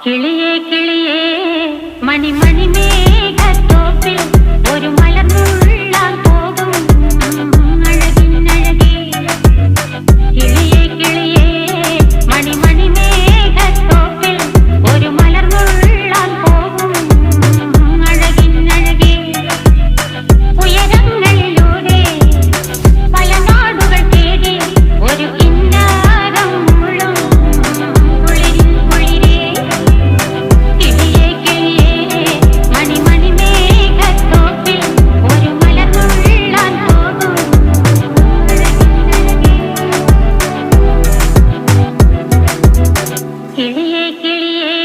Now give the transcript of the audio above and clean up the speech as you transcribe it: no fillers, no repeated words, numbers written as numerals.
കിളിയേ കിളിയേ മണിമണി മേഘത്തോപ്പിൽ ഒരു മലർന്നുള്ളാൻ പോകും അഴകിനഴകേ. കിളിയേ കിളിയേ മണിമണി മേഘത്തോപ്പിൽ ഒരു മലർന്നുള്ളാൻ പോകും അഴകിനഴകേ. ഉയരങ്ങളിലൂടെ പല നാടുകൾ തേടി ഒരു കിന്നാരം മുഴും കുളിരിൻ കുളിരേ. കിളിയേ കിളിയേ മണിമണി മേഘത്തോപ്പിൽ ഒരു മലർന്നുള്ളാൻ പോകും അഴകിനഴകേ. കിളിയേ കിളിയേ